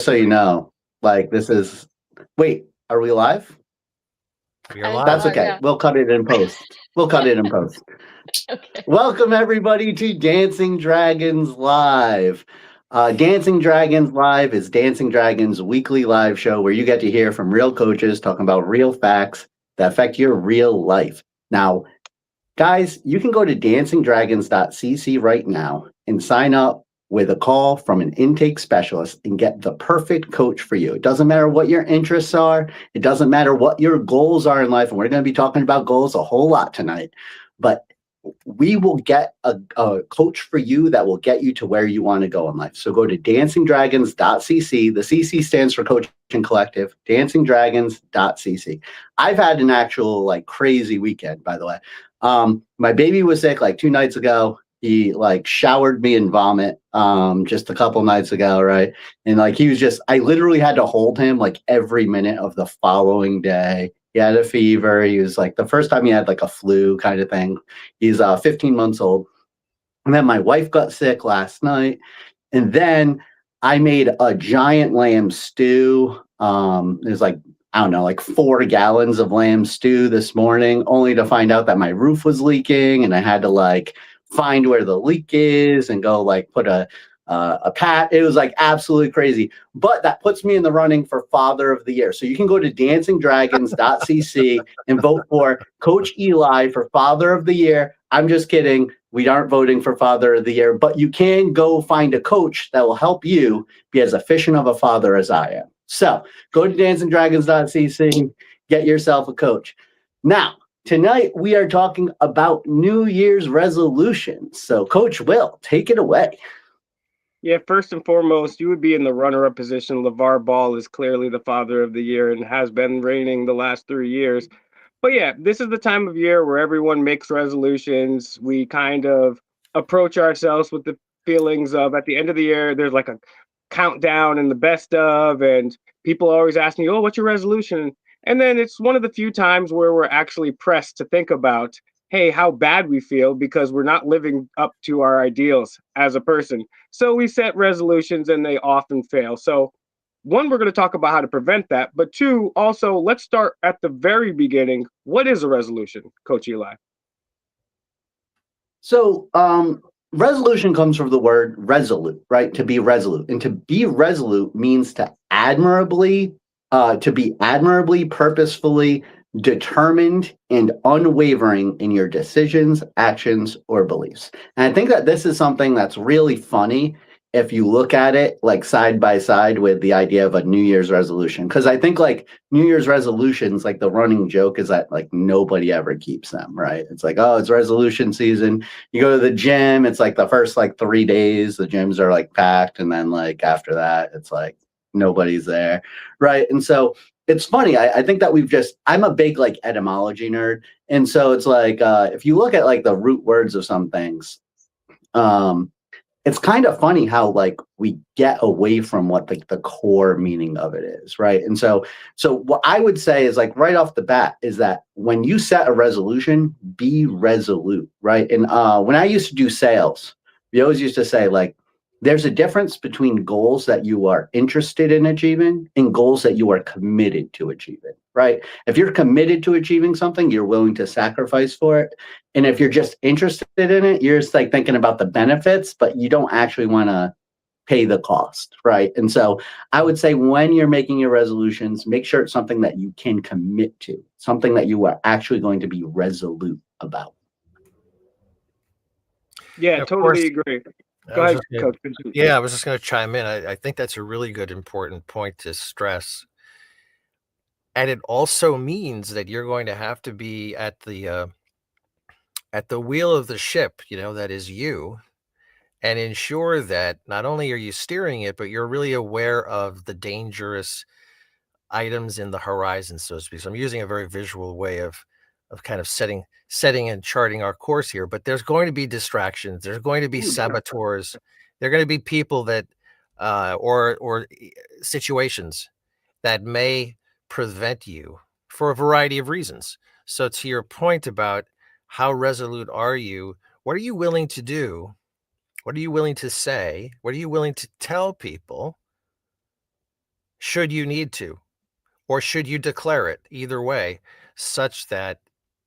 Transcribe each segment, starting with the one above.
so you know, like this is. Wait, are we live? We are I think That's live. we're live, okay. yeah. We'll cut it in post. We'll cut it in post. Okay. Welcome everybody to Dancing Dragons Live. Dancing Dragons Live is Dancing Dragons' weekly live show where you get to hear from real coaches talking about real facts that affect your real life. Now, guys, you can go to DancingDragons.CC right now and sign up with a call from an intake specialist and get the perfect coach for you. It doesn't matter what your interests are. It doesn't matter what your goals are in life. And we're going to be talking about goals a whole lot tonight. But we will get a coach for you that will get you to where you want to go in life. So go to DancingDragons.CC. The CC stands for Coaching Collective, DancingDragons.CC. I've had an actual like crazy weekend, by the way. My baby was sick like 2 nights ago. He like showered me in vomit just a couple nights ago, right? And like he was just, I literally had to hold him like every minute of the following day. He had a fever. He was like the first time he had like a flu kind of thing. He's 15 months old. And then my wife got sick last night. And then I made a giant lamb stew. There's like, I don't know, like 4 gallons of lamb stew this morning, only to find out that my roof was leaking and I had to like find where the leak is and go like put a pat. It was like absolutely crazy. But that puts me in the running for Father of the Year. So you can go to DancingDragons.CC and vote for Coach Eli for Father of the Year. I'm just kidding. We aren't voting for Father of the Year, but you can go find a coach that will help you be as efficient of a father as I am. So go to DancingDragons.CC, get yourself a coach. Now, tonight we are talking about New Year's resolutions. So Coach Will, take it away. Yeah, first and foremost, you would be in the runner-up position. LeVar Ball is clearly the Father of the Year and has been reigning the last 3 years. But yeah, this is the time of year where everyone makes resolutions. We kind of approach ourselves with the feelings of at the end of the year, there's like a countdown and the best of, and people always ask me, oh, what's your resolution? And then it's one of the few times where we're actually pressed to think about, hey, how bad we feel because we're not living up to our ideals as a person. So we set resolutions and they often fail. So one, we're going to talk about how to prevent that. But two, also, let's start at the very beginning. What is a resolution, Coach Eli? So resolution comes from the word resolute, right? To be resolute. And to be resolute means to be admirably, purposefully determined and unwavering in your decisions, actions, or beliefs. And I think that this is something that's really funny if you look at it like side by side with the idea of a New Year's resolution. Because I think like New Year's resolutions, like the running joke is that like nobody ever keeps them, right? It's like, oh, it's resolution season. You go to the gym, it's like the first like 3 days, the gyms are like packed. And then like after that, it's like nobody's there, right? And so it's funny. I think that I'm a big like etymology nerd. And so it's like, if you look at like the root words of some things, it's kind of funny how like we get away from what the core meaning of it is, right? And so what I would say is like right off the bat is that when you set a resolution, be resolute, right? And when I used to do sales, we always used to say like, there's a difference between goals that you are interested in achieving and goals that you are committed to achieving, right? If you're committed to achieving something, you're willing to sacrifice for it. And if you're just interested in it, you're just like thinking about the benefits, but you don't actually want to pay the cost, right? And so I would say when you're making your resolutions, make sure it's something that you can commit to, something that you are actually going to be resolute about. Yeah, totally agree. Go ahead, Coach. Yeah, I was just going to chime in. I think that's a really good, important point to stress. And it also means that you're going to have to be at the wheel of the ship, that is you, and ensure that not only are you steering it, but you're really aware of the dangerous items in the horizon, so to speak. So I'm using a very visual way of kind of setting and charting our course here, but there's going to be distractions. There's going to be saboteurs. There are going to be people that, or situations that may prevent you for a variety of reasons. So to your point about how resolute are you, what are you willing to do? What are you willing to say? What are you willing to tell people should you need to, or should you declare it, either way, such that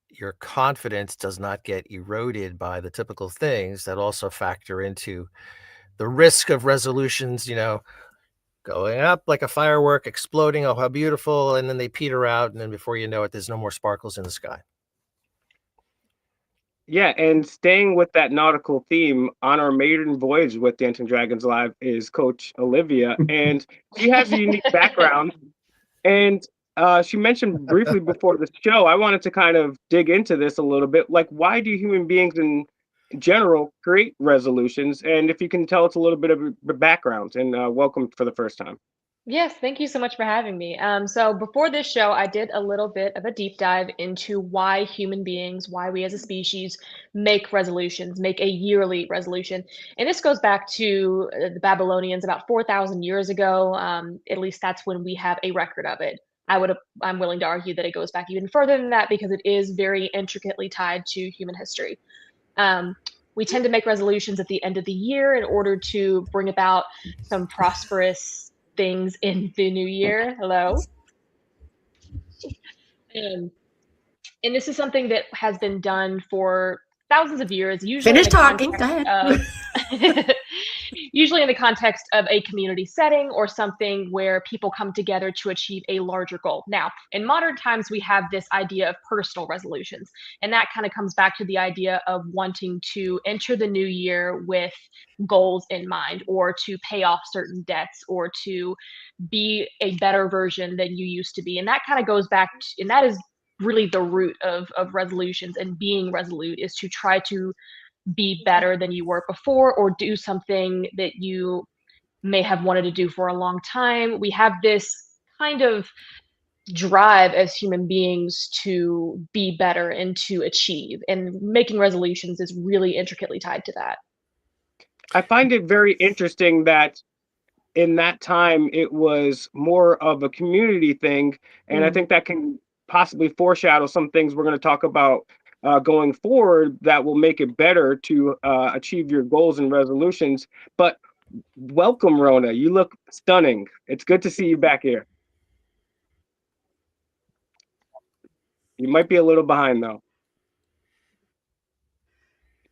your confidence does not get eroded by the typical things that also factor into the risk of resolutions, going up like a firework, exploding, oh, how beautiful, and then they peter out, and then before you know it, there's no more sparkles in the sky. Yeah, and staying with that nautical theme, on our maiden voyage with Dancing Dragons Live is Coach Olivia, and she has a unique background. And she mentioned briefly before the show, I wanted to kind of dig into this a little bit. Like, why do human beings in general create resolutions? And if you can tell us a little bit of the background, and welcome for the first time. Yes, thank you so much for having me. So before this show, I did a little bit of a deep dive into why human beings, why we as a species make resolutions, make a yearly resolution. And this goes back to the Babylonians about 4,000 years ago. At least that's when we have a record of it. I'm willing to argue that it goes back even further than that because it is very intricately tied to human history. We tend to make resolutions at the end of the year in order to bring about some prosperous things in the new year. Hello. And this is something that has been done for thousands of years, usually Finish talking. Go ahead. Usually in the context of a community setting or something where people come together to achieve a larger goal. Now, in modern times, we have this idea of personal resolutions, and that kind of comes back to the idea of wanting to enter the new year with goals in mind, or to pay off certain debts, or to be a better version than you used to be. And that kind of goes back to, and that is really the root of resolutions and being resolute, is to try to be better than you were before, or do something that you may have wanted to do for a long time. We have this kind of drive as human beings to be better and to achieve, and making resolutions is really intricately tied to that. I find it very interesting that in that time it was more of a community thing, and I think that can possibly foreshadow some things we're going to talk about going forward that will make it better to achieve your goals and resolutions. But welcome, Rona. You look stunning. It's good to see you back here. You might be a little behind though.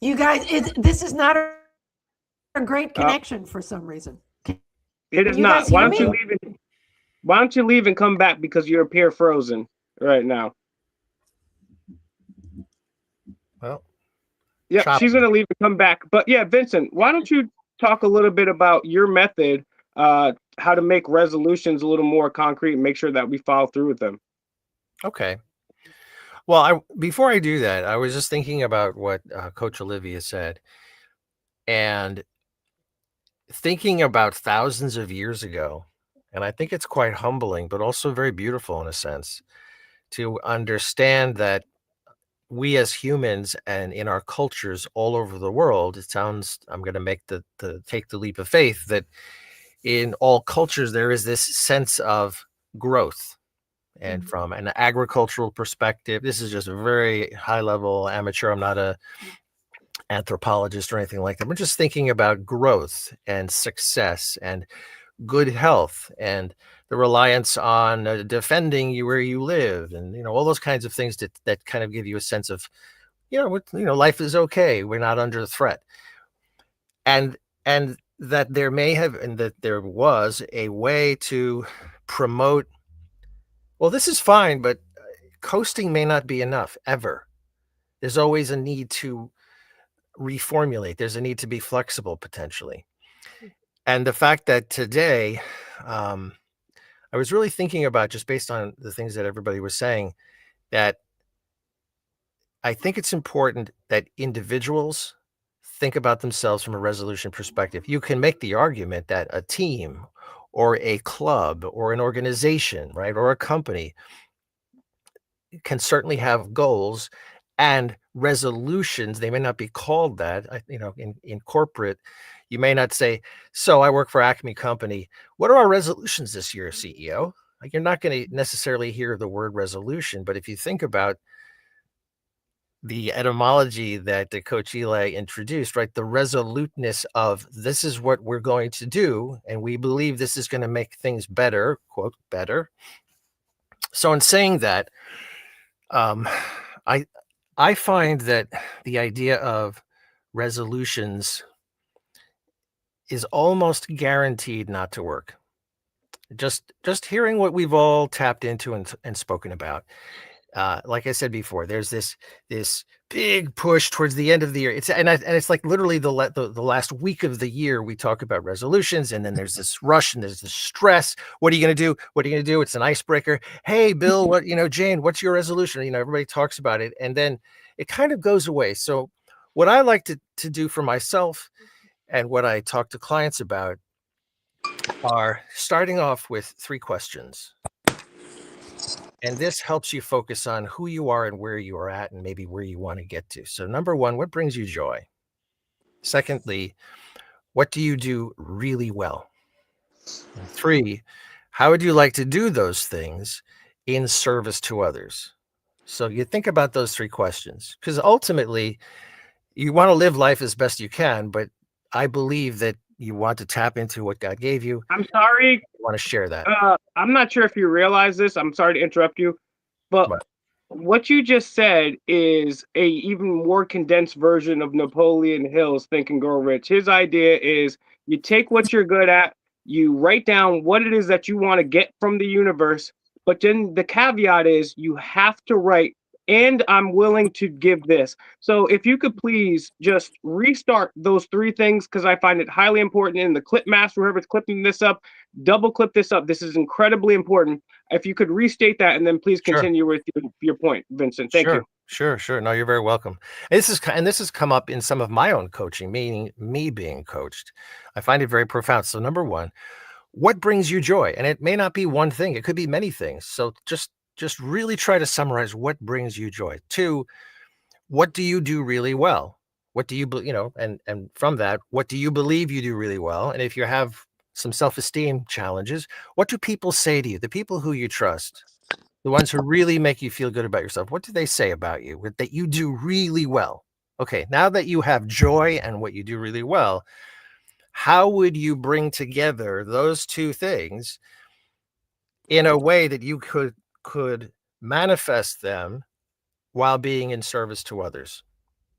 You guys, this is not a great connection for some reason. It is not. Why don't you leave and come back, because you appear frozen right now. Well, yeah, she's going to leave and come back. But yeah, Vincent, why don't you talk a little bit about your method, how to make resolutions a little more concrete and make sure that we follow through with them. Okay. Well, before I do that, I was just thinking about what Coach Olivia said, and thinking about thousands of years ago. And I think it's quite humbling, but also very beautiful in a sense, to understand that we as humans and in our cultures all over the world, it sounds, I'm going to make take the leap of faith, that in all cultures, there is this sense of growth. And from an agricultural perspective, this is just a very high level amateur. I'm not a anthropologist or anything like that. We're just thinking about growth and success and good health and the reliance on defending you where you live, and all those kinds of things that kind of give you a sense of life is okay, we're not under threat, and that there may have, and that there was a way to promote, well, this is fine, but coasting may not be enough ever. There's always a need to reformulate. There's a need to be flexible potentially. And the fact that today, I was really thinking about, just based on the things that everybody was saying, that I think it's important that individuals think about themselves from a resolution perspective. You can make the argument that a team or a club or an organization, right, or a company can certainly have goals and resolutions. They may not be called that, in corporate. You may not say, so I work for Acme Company. What are our resolutions this year, CEO? Like, you're not going to necessarily hear the word resolution, but if you think about the etymology that the Coach Eli introduced, right? The resoluteness of this is what we're going to do, and we believe this is going to make things better, quote, better. So in saying that, I find that the idea of resolutions is almost guaranteed not to work. Just hearing what we've all tapped into and spoken about. Like I said before, there's this big push towards the end of the year. It's like literally the last week of the year we talk about resolutions, and then there's this rush and there's this stress. What are you going to do? What are you going to do? It's an icebreaker. Hey, Bill, Jane, what's your resolution? Everybody talks about it, and then it kind of goes away. So what I like to do for myself and what I talk to clients about are starting off with 3 questions. And this helps you focus on who you are and where you are at and maybe where you want to get to. So number 1, what brings you joy? Secondly, what do you do really well? And 3, how would you like to do those things in service to others? So you think about those 3 questions, because ultimately you want to live life as best you can, but I believe that you want to tap into what God gave you. I'm sorry. You want to share that. I'm not sure if you realize this. I'm sorry to interrupt you, but what you just said is a even more condensed version of Napoleon Hill's Think and Grow Rich. His idea is you take what you're good at, you write down what it is that you want to get from the universe, but then the caveat is you have to write, and I'm willing to give this. So if you could please just restart those 3 things, because I find it highly important. In the clip master, whoever's clipping this up, double clip this up. This is incredibly important. If you could restate that, and then please continue with your point, Vincent. Thank you. Sure. No, you're very welcome. This has come up in some of my own coaching, meaning me being coached. I find it very profound. So number 1, what brings you joy? And it may not be one thing. It could be many things. So just really try to summarize what brings you joy. 2, what do you do really well? What do you, and from that, what do you believe you do really well? And if you have some self-esteem challenges, what do people say to you? The people who you trust, the ones who really make you feel good about yourself, what do they say about you that you do really well? Okay, now that you have joy and what you do really well, how would you bring together those 2 things in a way that you could manifest them while being in service to others?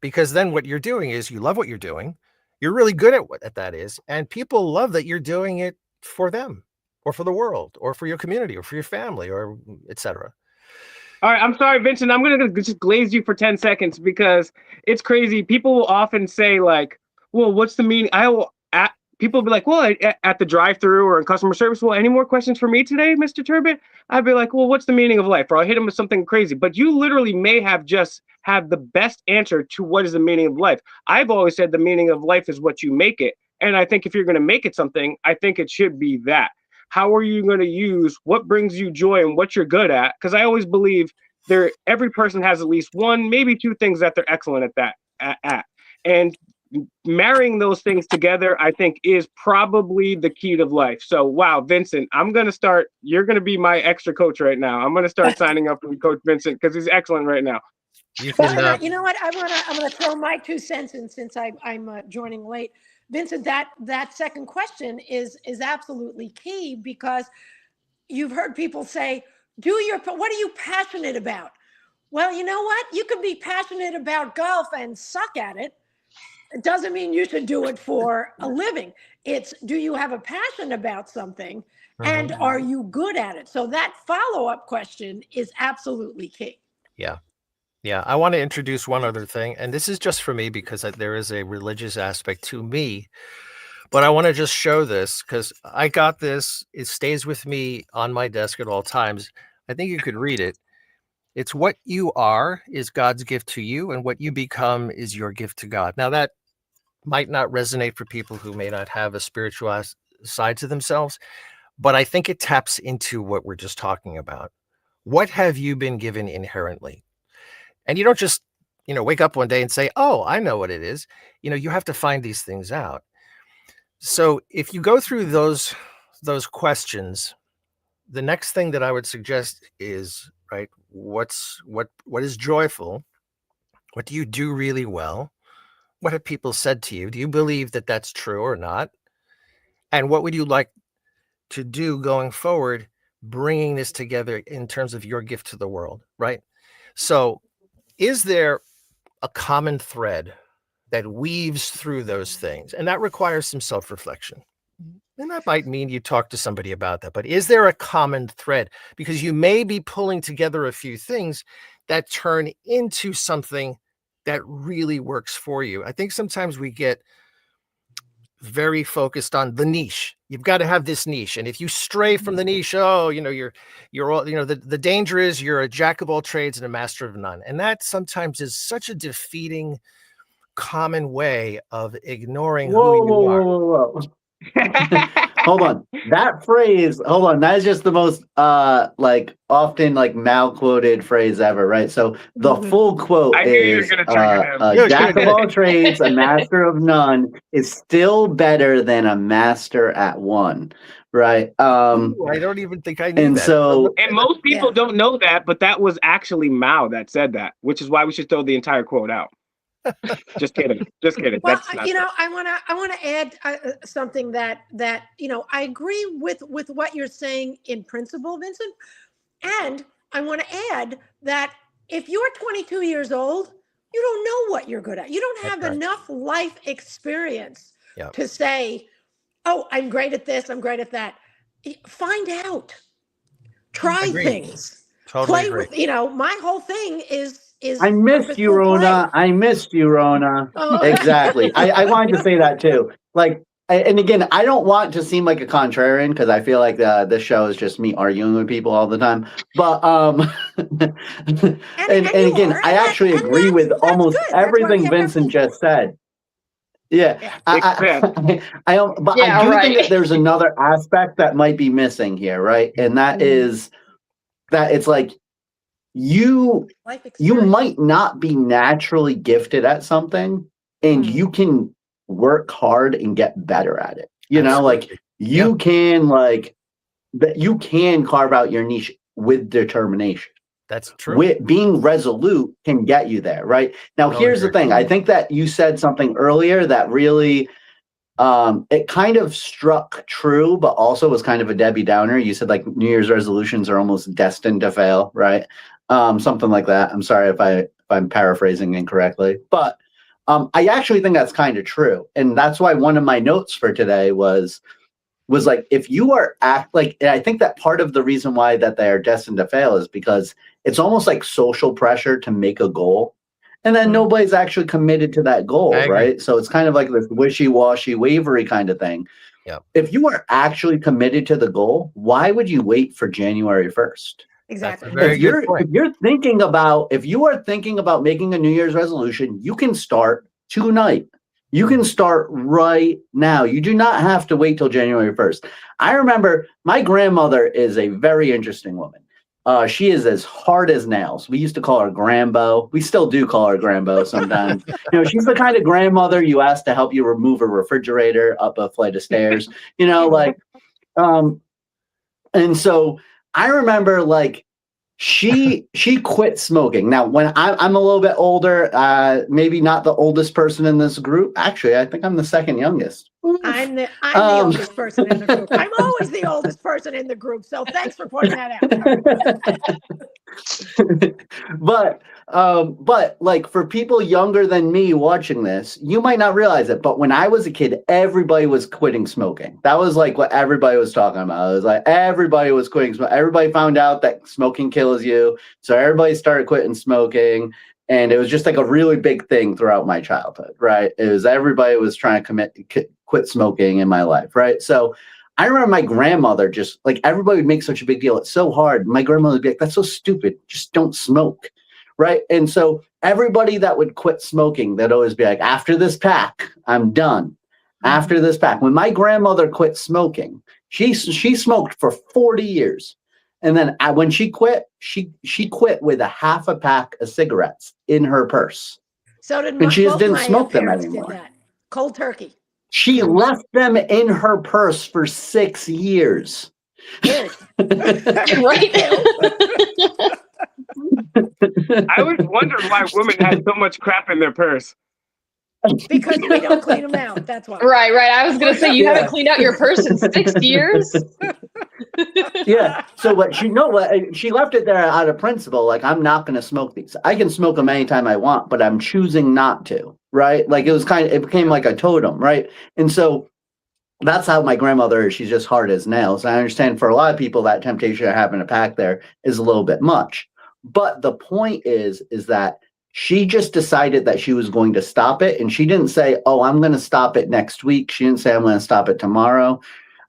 Because then what you're doing is you love what you're doing. You're really good at what that is. And people love that you're doing it for them or for the world or for your community or for your family or etc. All right, I'm sorry, Vincent. I'm going to just glaze you for 10 seconds because it's crazy. People will often say like, well, what's the meaning? People will be like, well, at the drive-through or in customer service, well, any more questions for me today, Mr. Turbot? I'd be like, well, what's the meaning of life? Or I'll hit him with something crazy. But you literally may have just had the best answer to what is the meaning of life. I've always said the meaning of life is what you make it. And I think if you're going to make it something, I think it should be that. How are you going to use what brings you joy and what you're good at? Because I always believe every person has at least 1, maybe 2 things that they're excellent at. And marrying those things together, I think, is probably the key to life. So, wow, Vincent, you're going to be my extra coach right now. I'm going to start signing up with Coach Vincent because he's excellent right now. You know what? I'm going to throw my 2 cents in since I'm joining late. Vincent, that second question is absolutely key, because you've heard people say, what are you passionate about? Well, you know what? You could be passionate about golf and suck at it. It doesn't mean you should do it for a living. It's, do you have a passion about something, and are you good at it? So that follow-up question is absolutely key. Yeah. I want to introduce one other thing, and this is just for me because there is a religious aspect to me, but I want to just show this because I got this. It stays with me on my desk at all times. I think you could read it. It's what you are is God's gift to you, and what you become is your gift to God. Now, that might not resonate for people who may not have a spiritual side to themselves, but I think it taps into what we're just talking about. What have you been given inherently? And you don't just, wake up one day and say, oh, I know what it is. You have to find these things out. So if you go through those questions, the next thing that I would suggest is, right, what is joyful? What do you do really well? What have people said to you? Do you believe that that's true or not? And what would you like to do going forward, bringing this together in terms of your gift to the world, right? So is there a common thread that weaves through those things? And that requires some self-reflection. And that might mean you talk to somebody about that. But is there a common thread? Because you may be pulling together a few things that turn into something that really works for you. I think sometimes we get very focused on the niche. You've got to have this niche. And if you stray from the niche, you're all, the danger is you're a jack of all trades and a master of none. And that sometimes is such a defeating, common way of ignoring who you are. Whoa. Hold on. That is just the most often mal-quoted phrase ever, right? So the full quote is a jack of all trades, a master of none is still better than a master at one, right? I don't even think I knew and that. So and most people don't know that, but that was actually Mao that said that, which is why we should throw the entire quote out. Just kidding. Well, I want to add something that I agree with what you're saying in principle, Vincent, and I want to add that if you're 22 years old, you don't know what you're good at. You don't have enough life experience to say, "Oh, I'm great at this. I'm great at that." Find out. Try things. Totally play agree. with. My whole thing is. I missed you, Rona. Oh. Exactly. I wanted to say that too. And again, I don't want to seem like a contrarian because I feel like this show is just me arguing with people all the time. But and again, I actually agree with almost everything Vincent just said. Yeah. I do think that there's another aspect that might be missing here, right? And that is that it's like you might not be naturally gifted at something, and you can work hard and get better at it. You can carve out your niche with determination. That's true. Being resolute can get you there, right? Now, here's the thing. I think that you said something earlier that really it kind of struck true, but also was kind of a Debbie Downer. You said New Year's resolutions are almost destined to fail, right? Something like that. I'm sorry if I'm paraphrasing incorrectly, but I actually think that's kind of true. And that's why one of my notes for today was if you are and I think that part of the reason why that they are destined to fail is because it's almost like social pressure to make a goal. And then nobody's actually committed to that goal, right? So it's kind of like this wishy-washy, wavery kind of thing. Yeah. If you are actually committed to the goal, why would you wait for January 1st? Exactly. If you are thinking about making a New Year's resolution, you can start tonight. You can start right now. You do not have to wait till January 1st. I remember my grandmother is a very interesting woman. She is as hard as nails. We used to call her Grambo. We still do call her Grambo sometimes. She's the kind of grandmother you ask to help you remove a refrigerator up a flight of stairs. And so I remember she quit smoking. Now, when I'm a little bit older, maybe not the oldest person in this group. Actually, I think I'm the second youngest. I'm the oldest person in the group. I'm always the oldest person in the group. So thanks for pointing that out. But for people younger than me watching this, you might not realize it. But when I was a kid, everybody was quitting smoking. That was what everybody was talking about. It was everybody was quitting smoking. Everybody found out that smoking kills you. So everybody started quitting smoking. And it was just a really big thing throughout my childhood, right? It was everybody was trying to quit smoking in my life, right? So I remember my grandmother just everybody would make such a big deal. It's so hard. My grandmother would be like, "That's so stupid. Just don't smoke," right? And so everybody that would quit smoking, they'd always be like, "After this pack, I'm done." After this pack. When my grandmother quit smoking, she smoked for 40 years. And then when she quit, she quit with a half a pack of cigarettes in her purse. So did and she just didn't my smoke them parents anymore. did that. Cold turkey. She left them in her purse for 6 years. Years. Right. I always wondered why women had so much crap in their purse. Because we don't clean them out. That's why. Right. I was gonna say you Yeah. haven't cleaned out your purse in 6 years. Yeah. So what she left it there out of principle. Like, I'm not going to smoke these. I can smoke them anytime I want, but I'm choosing not to. Right. Like, it became like a totem. Right. And so that's how my grandmother is. She's just hard as nails. I understand for a lot of people that temptation of having a pack there is a little bit much. But the point is that she just decided that she was going to stop it. And she didn't say, oh, I'm going to stop it next week. She didn't say, I'm going to stop it tomorrow.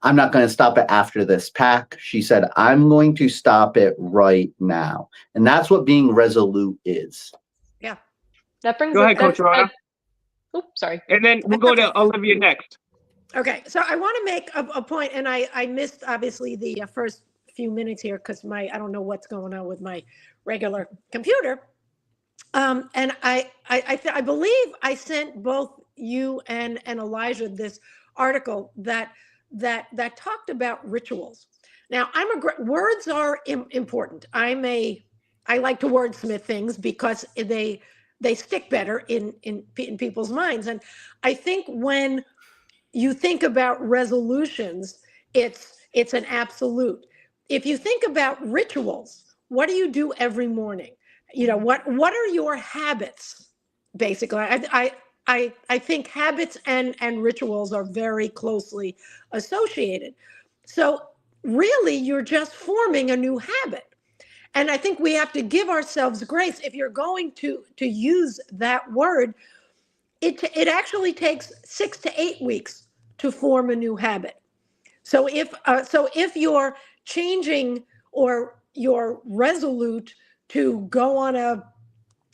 I'm not going to stop it after this pack. She said, I'm going to stop it right now. And that's what being resolute is. Yeah. That brings Go ahead, Coach Rana. Oh, sorry. And then we'll go to Olivia next. Okay, so I want to make a point, and I missed obviously the first few minutes here because I don't know what's going on with my regular computer. And I believe I sent both you and Elijah this article that talked about rituals. Now, words are important. I like to wordsmith things because they stick better in people's minds. And I think when you think about resolutions, it's an absolute. If you think about rituals, what do you do every morning? You know, what are your habits? Basically, I think habits and rituals are very closely associated. So really, you're just forming a new habit. And I think we have to give ourselves grace. If you're going to use that word, it actually takes 6 to 8 weeks to form a new habit. So if you're changing or you're resolute to go on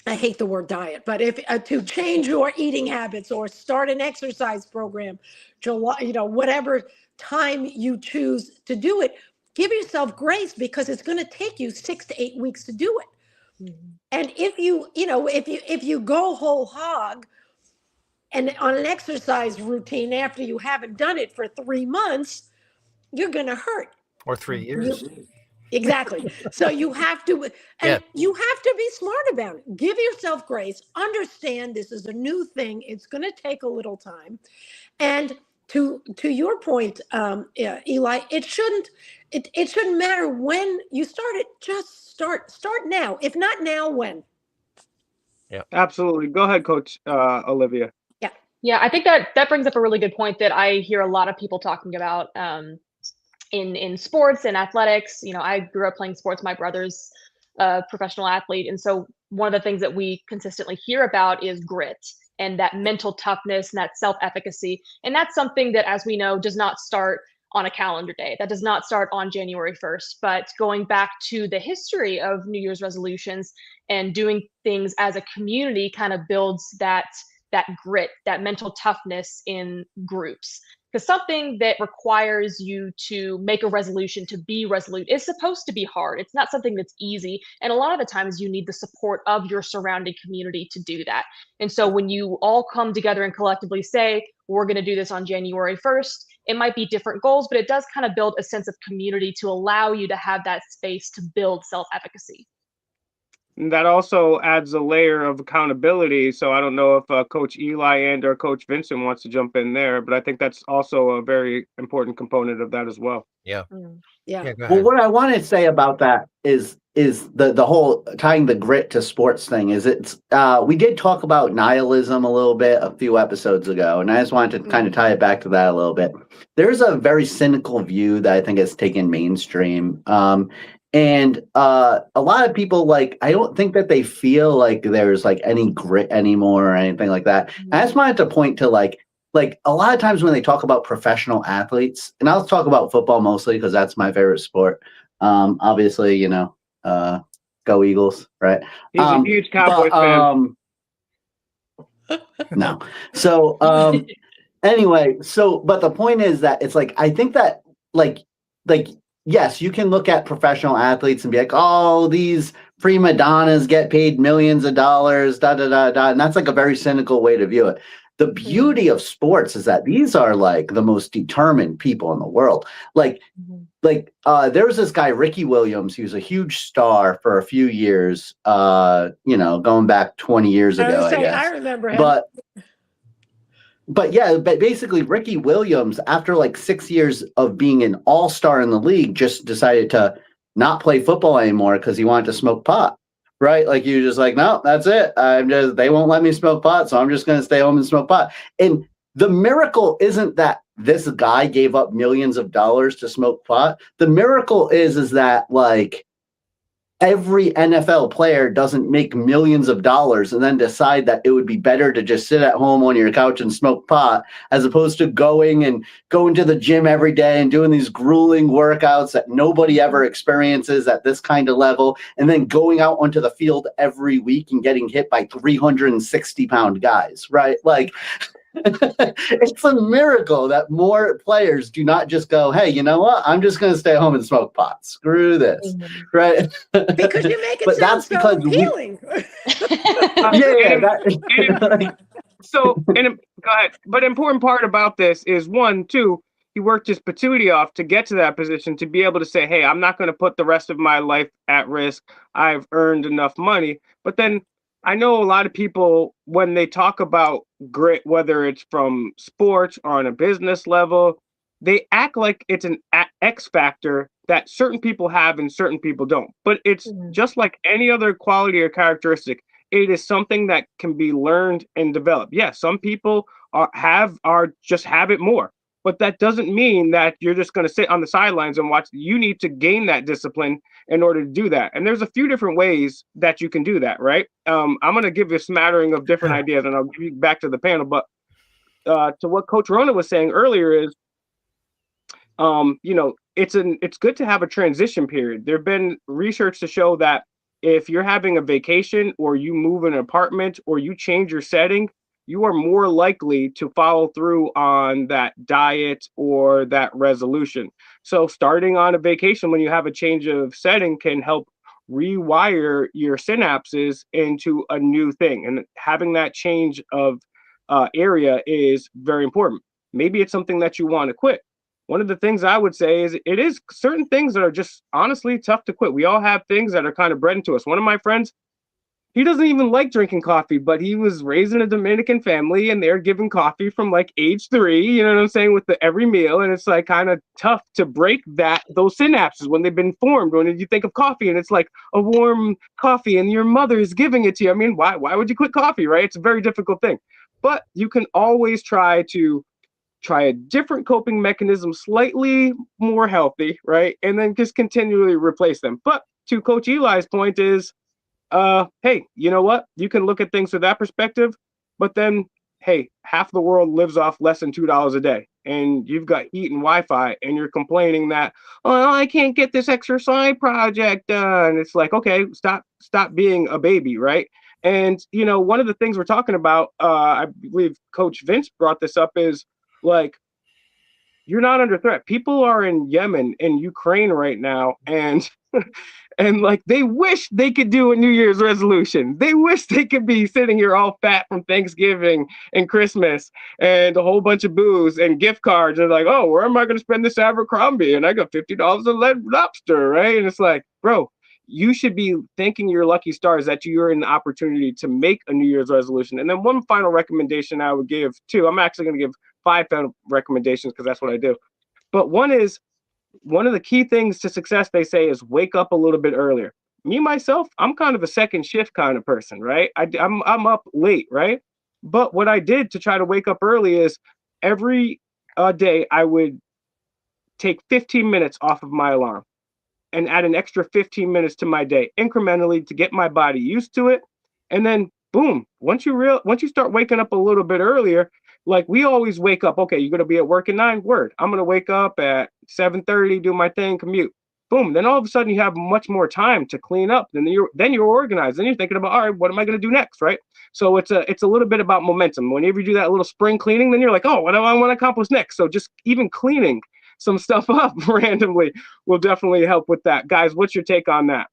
I hate the word diet, but if to change your eating habits or start an exercise program, whatever time you choose to do it, give yourself grace because it's going to take you 6 to 8 weeks to do it. Mm-hmm. And if you go whole hog and on an exercise routine after you haven't done it for 3 months, you're going to hurt. Or 3 years. Exactly. So you have to, you have to be smart about it. Give yourself grace. Understand this is a new thing. It's going to take a little time. And to your point, Eli, it shouldn't matter when you start it. Just start now. If not now, when? Yeah, absolutely. Go ahead, Coach Olivia. Yeah, I think that brings up a really good point that I hear a lot of people talking about in sports and athletics. You know, I grew up playing sports. My brother's a professional athlete. And so one of the things that we consistently hear about is grit and that mental toughness and that self-efficacy. And that's something that, as we know, does not start on a calendar day. That does not start on January 1st. But going back to the history of New Year's resolutions and doing things as a community kind of builds that grit, that mental toughness in groups. Because something that requires you to make a resolution, to be resolute, is supposed to be hard. It's not something that's easy. And a lot of the times you need the support of your surrounding community to do that. And so when you all come together and collectively say, we're going to do this on January 1st, it might be different goals, but it does kind of build a sense of community to allow you to have that space to build self-efficacy. And that also adds a layer of accountability. So I don't know if Coach Eli and or Coach Vincent wants to jump in there, but I think that's also a very important component of that as well. Yeah. Yeah. Well, what I want to say about that is the whole tying the grit to sports thing is we did talk about nihilism a little bit a few episodes ago, and I just wanted to kind of tie it back to that a little bit. There's a very cynical view that I think has taken mainstream. And a lot of people, I don't think that they feel like there's any grit anymore or anything like that. I just wanted to point to like a lot of times when they talk about professional athletes, and I'll talk about football mostly because that's my favorite sport. Obviously, go Eagles, right? He's a huge Cowboys fan. No. So anyway, but the point is that it's I think that yes, you can look at professional athletes and be like, oh, these prima donnas get paid millions of dollars, da da da da, and that's a very cynical way to view it. The beauty of sports is that these are the most determined people in the world. there was this guy, Ricky Williams. He was a huge star for a few years, going back 20 years ago, I guess. I remember him. But basically Ricky Williams, after like 6 years of being an all-star in the league, just decided to not play football anymore because he wanted to smoke pot. Right? Like, you just like, no, that's it. They won't let me smoke pot, so I'm just going to stay home and smoke pot. And the miracle isn't that this guy gave up millions of dollars to smoke pot. The miracle is that, like, every NFL player doesn't make millions of dollars and then decide that it would be better to just sit at home on your couch and smoke pot, as opposed to going to the gym every day and doing these grueling workouts that nobody ever experiences at this kind of level, and then going out onto the field every week and getting hit by 360-pound guys, right? Like, it's a miracle that more players do not just go, hey, you know what? I'm just going to stay home and smoke pot. Screw this, right? Because you make it sound so appealing. Go ahead. But important part about this is, one, too, he worked his patootie off to get to that position, to be able to say, hey, I'm not going to put the rest of my life at risk. I've earned enough money. But then I know a lot of people, when they talk about grit, whether it's from sports or on a business level, they act like it's an X factor that certain people have and certain people don't. But it's just like any other quality or characteristic. It is something that can be learned and developed. Yes, some people just have it more. But that doesn't mean that you're just going to sit on the sidelines and watch. You need to gain that discipline in order to do that. And there's a few different ways that you can do that, right? I'm going to give you a smattering of different ideas, and I'll give you back to the panel. But to what Coach Rona was saying earlier is, it's good to have a transition period. There have been research to show that if you're having a vacation, or you move an apartment, or you change your setting, you are more likely to follow through on that diet or that resolution. So starting on a vacation when you have a change of setting can help rewire your synapses into a new thing. And having that change of area is very important. Maybe it's something that you want to quit. One of the things I would say is, it is certain things that are just honestly tough to quit. We all have things that are kind of bred into us. One of my friends, he doesn't even like drinking coffee, but he was raised in a Dominican family, and they're giving coffee from like age 3, you know what I'm saying, with every meal. And it's like kind of tough to break those synapses when they've been formed. When you think of coffee and it's like a warm coffee and your mother is giving it to you. I mean, why would you quit coffee, right? It's a very difficult thing. But you can always try a different coping mechanism, slightly more healthy, right? And then just continually replace them. But to Coach Eli's point is, hey, you know what? You can look at things from that perspective, but then, hey, half the world lives off less than $2 a day, and you've got heat and Wi-Fi, and you're complaining that, oh, I can't get this extra side project done. It's like, okay, stop being a baby, right? And, one of the things we're talking about, I believe Coach Vince brought this up, is like, you're not under threat. People are in Yemen and Ukraine right now, and and like, they wish they could do a New Year's resolution. They wish they could be sitting here all fat from Thanksgiving and Christmas and a whole bunch of booze and gift cards. And like, oh, where am I going to spend this Abercrombie? And I got $50 of lead lobster, right? And it's like, bro, you should be thanking your lucky stars that you're in the opportunity to make a New Year's resolution. And then one final recommendation I would give too. I'm actually going to give 5 final recommendations because that's what I do. But one of the key things to success, they say, is wake up a little bit earlier. Me, myself, I'm kind of a second shift kind of person, right? I'm up late, right? But what I did to try to wake up early is every day I would take 15 minutes off of my alarm and add an extra 15 minutes to my day incrementally to get my body used to it. And then boom, once you start waking up a little bit earlier, like we always wake up, okay, you're going to be at work at 9, word. I'm going to wake up at 7:30, do my thing, commute. Boom. Then all of a sudden you have much more time to clean up. Then you're organized. Then you're thinking about, all right, what am I going to do next, right? So it's a little bit about momentum. Whenever you do that little spring cleaning, then you're like, oh, what do I want to accomplish next? So just even cleaning some stuff up randomly will definitely help with that. Guys, what's your take on that?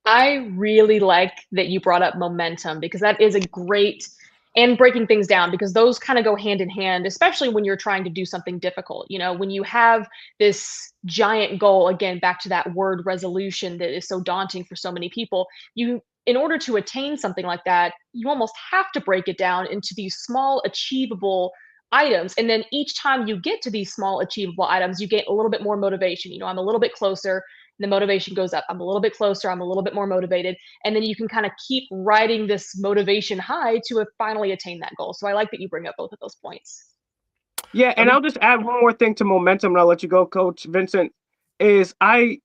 I really like that you brought up momentum, because that is a great and breaking things down, because those kind of go hand in hand, especially when you're trying to do something difficult. You know, when you have this giant goal, again, back to that word resolution that is so daunting for so many people, in order to attain something like that, you almost have to break it down into these small, achievable items. And then each time you get to these small, achievable items, you get a little bit more motivation. You know, I'm a little bit closer, the motivation goes up. I'm a little bit closer, I'm a little bit more motivated. And then you can kind of keep riding this motivation high to finally attain that goal. So I like that you bring up both of those points. Yeah, and I'll just add one more thing to momentum, and I'll let you go, Coach Vincent. Is I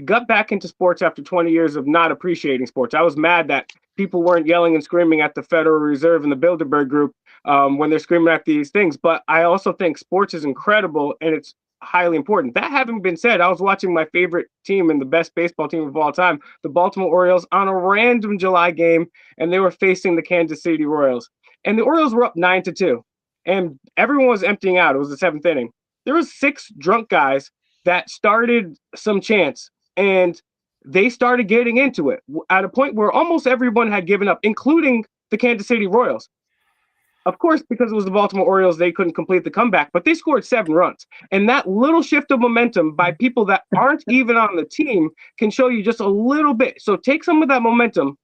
got back into sports after 20 years of not appreciating sports. I was mad that people weren't yelling and screaming at the Federal Reserve and the Bilderberg Group when they're screaming at these things. But I also think sports is incredible and it's highly important. That having been said, I was watching my favorite team and the best baseball team of all time, the Baltimore Orioles, on a random July game, and they were facing the Kansas City Royals. And the Orioles were up 9-2. And everyone was emptying out. It was the seventh inning. There was 6 drunk guys that started some chants, and they started getting into it at a point where almost everyone had given up, including the Kansas City Royals. Of course, because it was the Baltimore Orioles, they couldn't complete the comeback, but they scored 7 runs. And that little shift of momentum by people that aren't even on the team can show you just a little bit. So take some of that momentum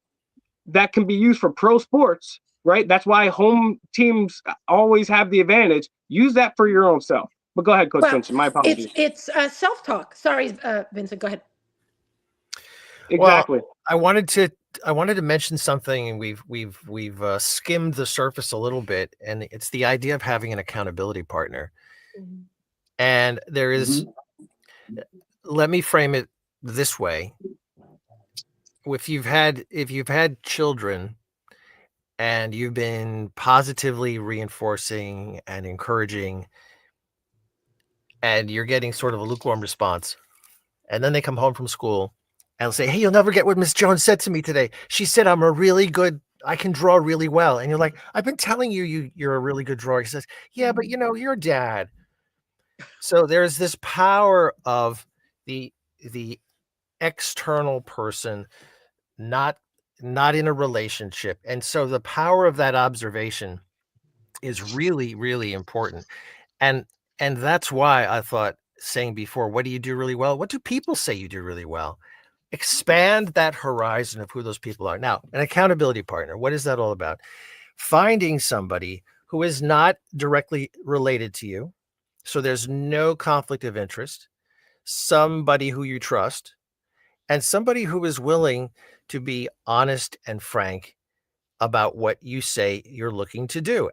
that can be used for pro sports, right? That's why home teams always have the advantage. Use that for your own self. But go ahead, Coach Vincent. My apologies. It's self-talk. Sorry, Vincent, go ahead. Exactly. Well, I wanted to mention something, and we've skimmed the surface a little bit, and it's the idea of having an accountability partner. Mm-hmm. And there is, let me frame it this way. If you've had children and you've been positively reinforcing and encouraging, and you're getting sort of a lukewarm response, and then they come home from school and say, "Hey, you'll never get what Miss Jones said to me today. She said I can draw really well." And you're like, "I've been telling you're a really good drawer." He says, "Yeah, but you're dad." So there's this power of the external person, not in a relationship. And so the power of that observation is really, really important. And that's why I thought, saying before, what do you do really well? What do people say you do really well? Expand that horizon of who those people are. Now, an accountability partner, what is that all about? Finding somebody who is not directly related to you, so there's no conflict of interest, somebody who you trust, and somebody who is willing to be honest and frank about what you say you're looking to do.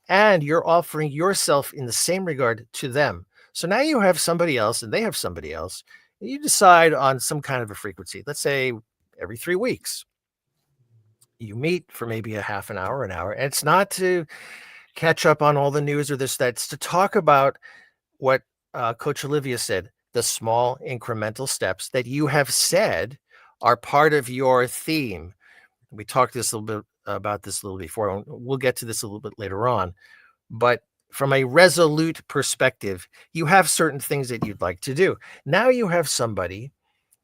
And you're offering yourself in the same regard to them. So now you have somebody else and they have somebody else. And you decide on some kind of a frequency. Let's say every 3 weeks. You meet for maybe a half an hour, an hour. And it's not to catch up on all the news or this, that's to talk about what Coach Olivia said, the small incremental steps that you have said are part of your theme. We talked about this a little before. We'll get to this a little bit later on. But from a resolute perspective, you have certain things that you'd like to do. Now you have somebody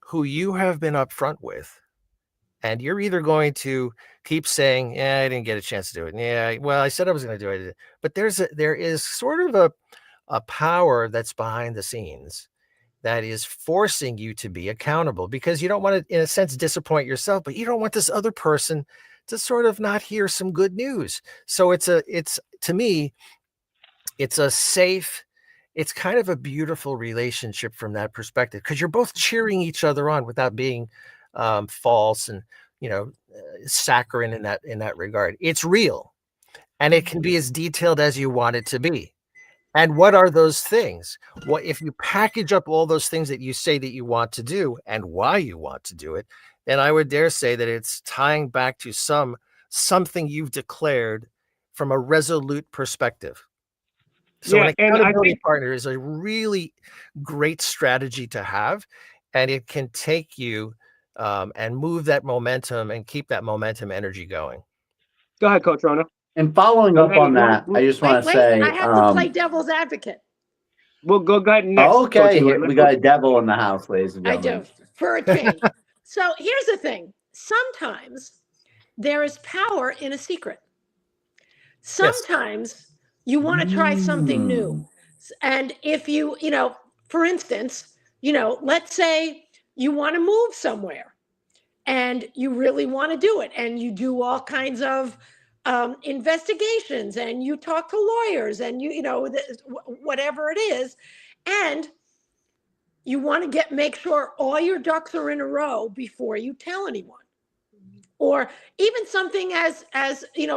who you have been upfront with, and you're either going to keep saying, "Yeah, I didn't get a chance to do it. Yeah, well, I said I was going to do it." But there is sort of a power that's behind the scenes that is forcing you to be accountable, because you don't want to, in a sense, disappoint yourself, but you don't want this other person to sort of not hear some good news. So to me, it's a safe, it's kind of a beautiful relationship from that perspective, because you're both cheering each other on without being false and, saccharine in that regard. It's real, and it can be as detailed as you want it to be. And what are those things? What if you package up all those things that you say that you want to do and why you want to do it, then I would dare say that it's tying back to something you've declared from a resolute perspective. So an accountability partner is a really great strategy to have, and it can take you and move that momentum and keep that momentum energy going. Go ahead, Coach Rona. And following up on that, I just want to say, I have to play devil's advocate. We'll go ahead next. Okay, we got a devil in the house, ladies and gentlemen. I do, for a change. So here's the thing. Sometimes there is power in a secret. Sometimes you want to try something new. Mm. And if for instance, let's say you want to move somewhere and you really want to do it, and you do all kinds of investigations, and you talk to lawyers, and whatever it is, and you want to make sure all your ducks are in a row before you tell anyone. Or even something as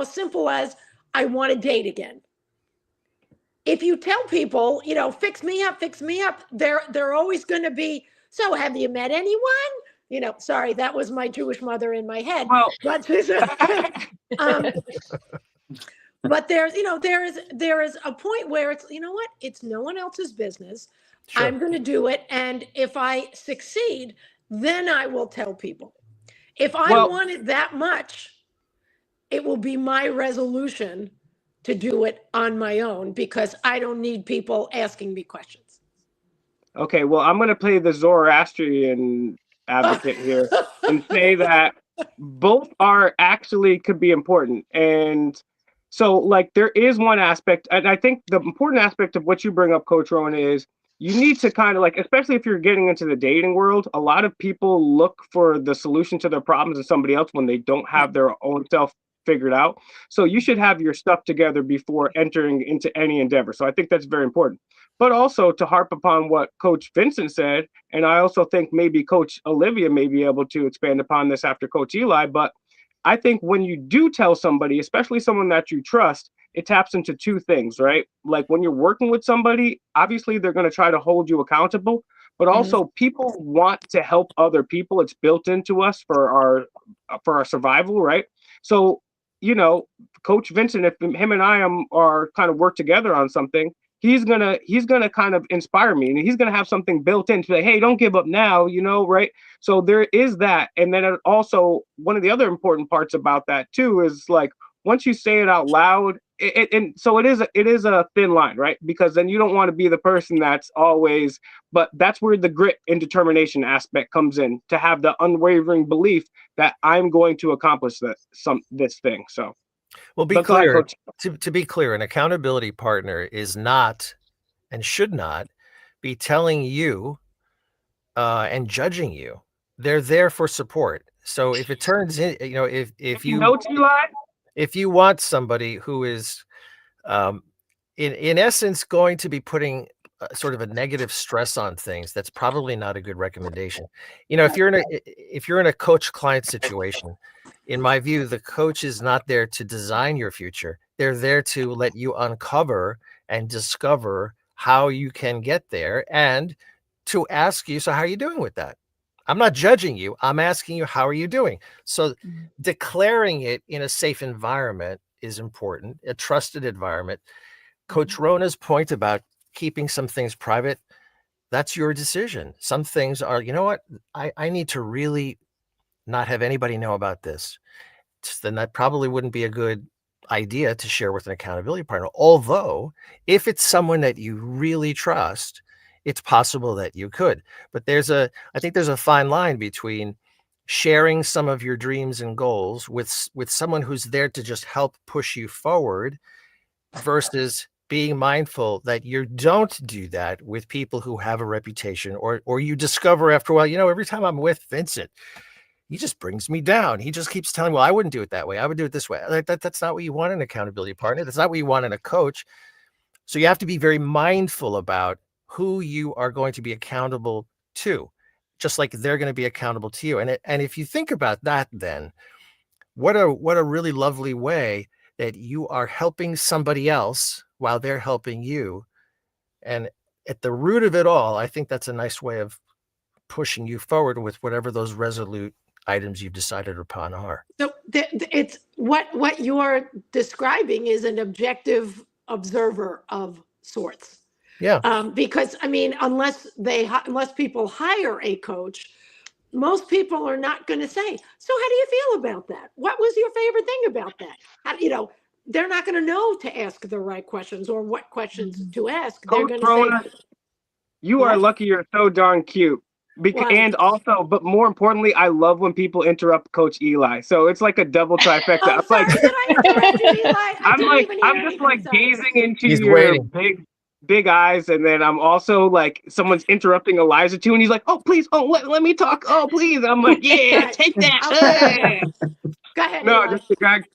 simple as, I want to date again. If you tell people, fix me up, they're always going to be, so have you met anyone? Sorry, that was my Jewish mother in my head. Well, But but there is a point where it's, what? It's no one else's business. Sure. I'm going to do it. And if I succeed, then I will tell people. If I want it that much, it will be my resolution to do it on my own, because I don't need people asking me questions. Okay, well, I'm going to play the Zoroastrian advocate here and say that both are actually could be important. And so, like, there is one aspect, and I think the important aspect of what you bring up, Coach Rowan, is you need to kind of, like, especially if you're getting into the dating world, a lot of people look for the solution to their problems in somebody else when they don't have their own self figured out. So you should have your stuff together before entering into any endeavor. So I think that's very important. But also to harp upon what Coach Vincent said, and I also think maybe Coach Olivia may be able to expand upon this after Coach Eli, but I think when you do tell somebody, especially someone that you trust, it taps into two things, right? Like when you're working with somebody, obviously they're going to try to hold you accountable, but also people want to help other people. It's built into us for our survival, right? So, Coach Vincent, if him and I are kind of work together on something, he's gonna kind of inspire me, and he's gonna have something built in to say, hey, don't give up now, right? So there is that. And then also one of the other important parts about that too is, like, once you say it out loud, and so it is a thin line, right? Because then you don't want to be the person that's always, but that's where the grit and determination aspect comes in, to have the unwavering belief that I'm going to accomplish this thing. So, well, be clear. To be clear, an accountability partner is not and should not be telling you and judging you. They're there for support. So if it turns in, if you want somebody who is, in essence, going to be putting sort of a negative stress on things, that's probably not a good recommendation. If you're in a coach-client situation, in my view, the coach is not there to design your future. They're there to let you uncover and discover how you can get there, and to ask you, so how are you doing with that? I'm not judging you. I'm asking you, how are you doing? So declaring it in a safe environment is important, a trusted environment. Coach Rona's point about keeping some things private, that's your decision. Some things are, I need to really not have anybody know about this. Then that probably wouldn't be a good idea to share with an accountability partner. Although, if it's someone that you really trust, it's possible that you could. But I think there's a fine line between sharing some of your dreams and goals with someone who's there to just help push you forward, versus being mindful that you don't do that with people who have a reputation, or you discover after a while, every time I'm with Vincent, he just brings me down. He just keeps telling me, well, I wouldn't do it that way. I would do it this way. That's not what you want in an accountability partner. That's not what you want in a coach. So you have to be very mindful about who you are going to be accountable to, just like they're going to be accountable to you. And if you think about that, then what a really lovely way that you are helping somebody else while they're helping you. And at the root of it all, I think that's a nice way of pushing you forward with whatever those resolute items you've decided upon are. So it's what you're describing is an objective observer of sorts. Yeah. Because unless people hire a coach, most people are not going to say, so how do you feel about that? What was your favorite thing about that? They're not going to know to ask the right questions or what questions to ask. They're going to say, you are lucky you're so darn cute. Right. And also, but more importantly, I love when people interrupt Coach Eli. So it's like a double trifecta. Oh, I'm like, sorry, did I interrupt you, Eli? I didn't even hear I'm just anything. like Sorry. gazing into He's your waiting. big eyes, and then I'm also like, someone's interrupting Elijah too, and he's like, "Oh, please, oh, let me talk, oh, please." I'm like, "Yeah, Right. take that." Okay. Go ahead, No, Eli. just Greg.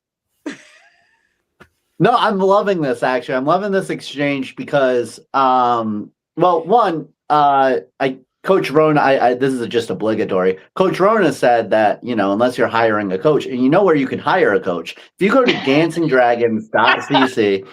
No, I'm loving this actually. I'm loving this exchange because well, one, I Coach Rona, I this is just obligatory. Coach Rona said that, unless you're hiring a coach, and you know where you can hire a coach. If you go to DancingDragons.CC,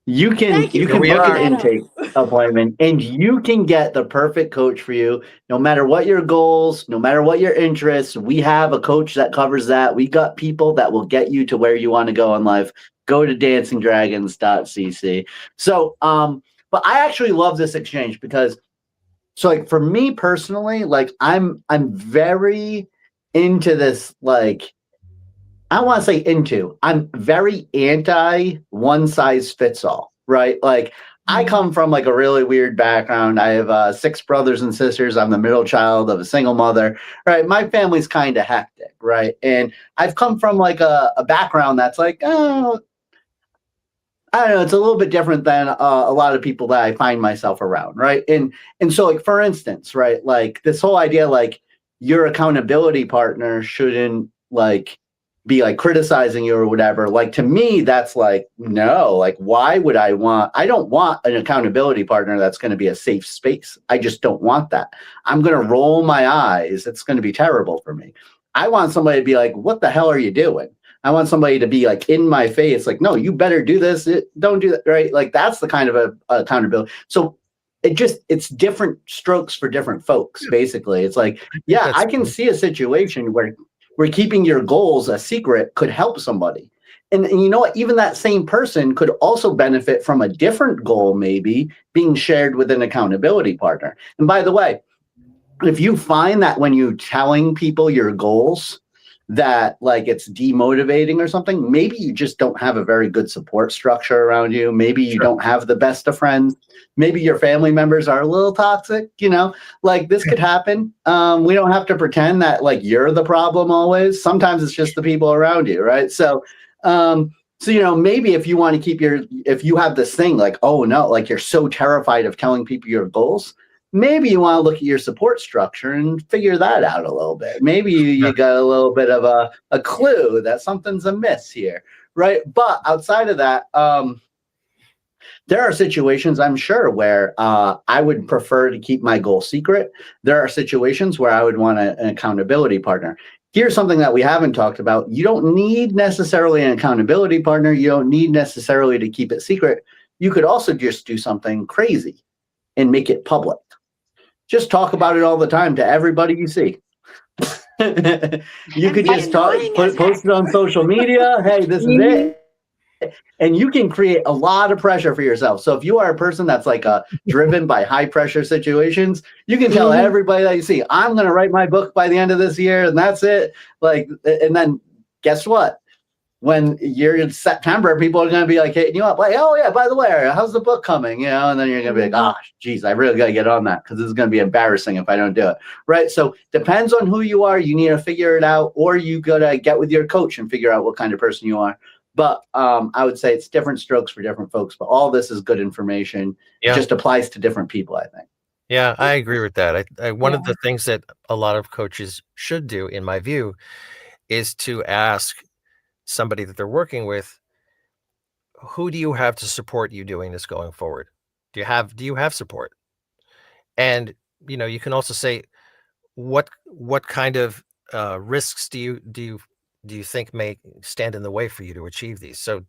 you Thank you you for can we book are. an intake appointment and you can get the perfect coach for you, no matter what your goals, no matter what your interests. We have a coach that covers that. We got people that will get you to where you want to go in life. Go to DancingDragons.CC. So but I actually love this exchange because, so like, for me personally, like I'm very into this, like, I don't want to say into. I'm very anti one size fits all, right? Like, I come from like a really weird background. I have 6 brothers and sisters. I'm the middle child of a single mother, right? My family's kind of hectic, right? And I've come from like a background that's like, oh, I don't know, it's a little bit different than a lot of people that I find myself around, right? And so, like, for instance, right, like this whole idea, like, your accountability partner shouldn't like be like criticizing you or whatever. Like, to me, that's like, no, like, why would I don't want an accountability partner that's going to be a safe space. I just don't want that. I'm going to roll my eyes. It's going to be terrible for me. I want somebody to be like, what the hell are you doing? I want somebody to be like in my face, like, no, you better do this. Don't do that, right? Like, that's the kind of a accountability. So it's different strokes for different folks. Basically, it's like, yeah, I can see a situation where keeping your goals a secret could help somebody, and you know what? Even that same person could also benefit from a different goal, maybe being shared with an accountability partner. And by the way, if you find that when you telling people your goals, that like it's demotivating or something, maybe you just don't have a very good support structure around you. Maybe you don't have the best of friends. Maybe your family members are a little toxic, like this could happen. We don't have to pretend that like you're the problem always. Sometimes it's just the people around you, right? So maybe if you want to keep if you have this thing like, oh no, like you're so terrified of telling people your goals, maybe you want to look at your support structure and figure that out a little bit. Maybe you got a little bit of a clue that something's amiss here, right? But outside of that, there are situations, I'm sure, where I would prefer to keep my goal secret. There are situations where I would want an accountability partner. Here's something that we haven't talked about. You don't need necessarily an accountability partner. You don't need necessarily to keep it secret. You could also just do something crazy and make it public. Just talk about it all the time to everybody you see. You could just post it on social media. Hey, this is it. And you can create a lot of pressure for yourself. So if you are a person that's like driven by high pressure situations, you can tell everybody that you see, I'm going to write my book by the end of this year, and that's it. Like, and then guess what? When you're in September, people are going to be like hitting you up, like, oh yeah, by the way, how's the book coming? And then you're going to be like, oh, geez, I really got to get on that because this is going to be embarrassing if I don't do it. Right. So depends on who you are. You need to figure it out, or you got to get with your coach and figure out what kind of person you are. But I would say it's different strokes for different folks. But all this is good information. Yeah. It just applies to different people, I think. Yeah, I agree with that. One of the things that a lot of coaches should do, in my view, is to ask somebody that they're working with, who do you have to support you doing this going forward? Do you have support? And you can also say, what kind of risks do you think may stand in the way for you to achieve these? So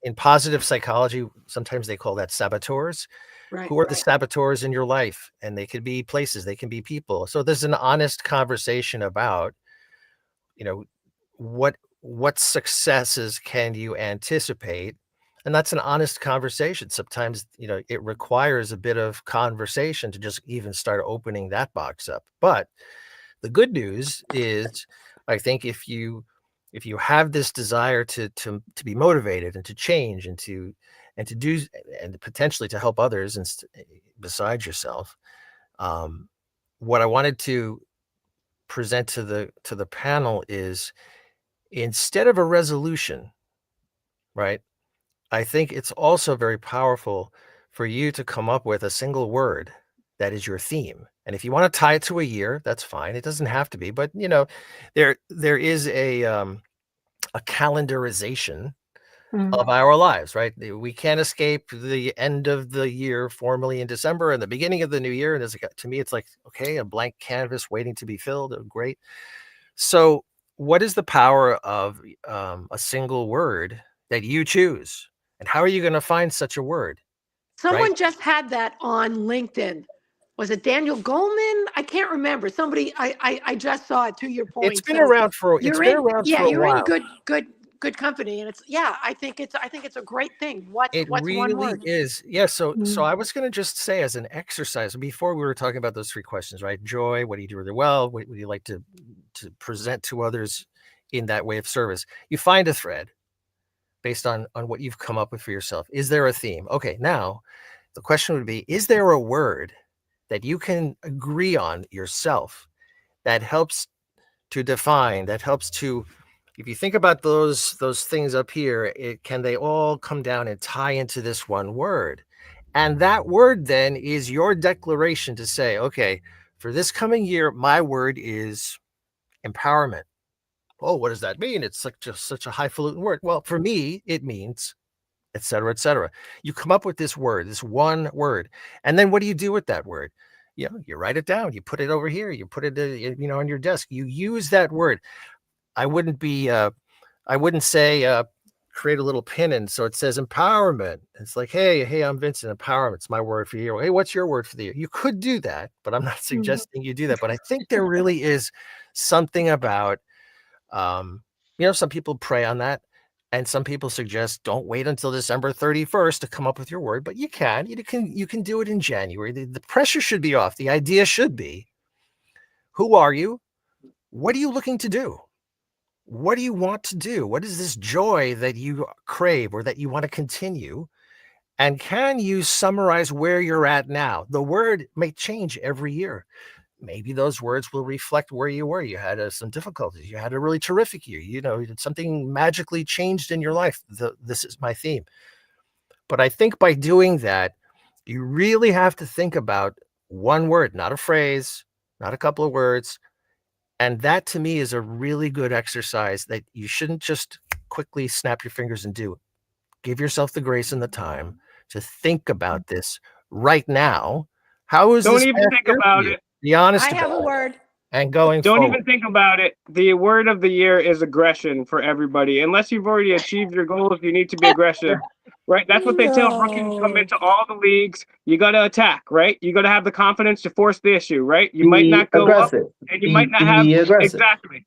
in positive psychology, sometimes they call that saboteurs. Who are the saboteurs in your life? And they could be places, they can be people. So there's an honest conversation about, what successes can you anticipate? And that's an honest conversation. Sometimes, it requires a bit of conversation to just even start opening that box up. But the good news is, I think if you have this desire to be motivated and to change and to do and potentially to help others and besides yourself, what I wanted to present to the panel is, instead of a resolution, right? I think it's also very powerful for you to come up with a single word that is your theme. And if you want to tie it to a year, that's fine. It doesn't have to be, but there is a calendarization of our lives, right? We can't escape the end of the year formally in December and the beginning of the new year. And to me, it's like, okay, a blank canvas waiting to be filled. Oh, great. So what is the power of a single word that you choose? And how are you going to find such a word? Someone just had that on LinkedIn. Was it Daniel Goleman? I can't remember. Somebody, I just saw it, to your point. It's been around for a you're while. in good company. And I think it's a great thing. What's one really word? is. Yeah. So I was going to just say, as an exercise, before we were talking about those 3 questions, right? Joy, what do you do really well? What would you like to present to others in that way of service? You find a thread based on what you've come up with for yourself. Is there a theme? Okay. Now the question would be, is there a word that you can agree on yourself that helps to define, that helps to, if you think about those things up here, can they all come down and tie into this one word? And that word then is your declaration to say, okay, for this coming year, my word is empowerment. Oh, what does that mean? It's such a highfalutin word. Well, for me, it means et cetera, et cetera. You come up with this word, this one word. And then what do you do with that word? You write it down, you put it over here, you put it, on your desk, you use that word. I wouldn't say, create a little pin in. So it says empowerment. It's like, hey, I'm Vincent. Empowerment's my word for the year. Hey, what's your word for the year? You could do that, but I'm not suggesting you do that. But I think there really is something about, some people prey on that. And some people suggest don't wait until December 31st to come up with your word, but you can do it in January. The pressure should be off. The idea should be, who are you? What are you looking to do? What do you want to do? What is this joy that you crave or that you want to continue? And can you summarize where you're at now? The word may change every year. Maybe those words will reflect where you were. You had some difficulties. You had a really terrific year. Something magically changed in your life. This is my theme. But I think by doing that, you really have to think about one word, not a phrase, not a couple of words. And that, to me, is a really good exercise that you shouldn't just quickly snap your fingers and do. Give yourself the grace and the time to think about this right now. How is Don't this even think about it. Be honest I have a about it. word. And going Don't forward. even think about it. The word of the year is aggression for everybody. Unless you've already achieved your goals, you need to be aggressive, right? That's what they tell rookies come into all the leagues. You got to attack, right? You got to have the confidence to force the issue, right? You might not go aggressive. up, and you might not have aggressive. exactly.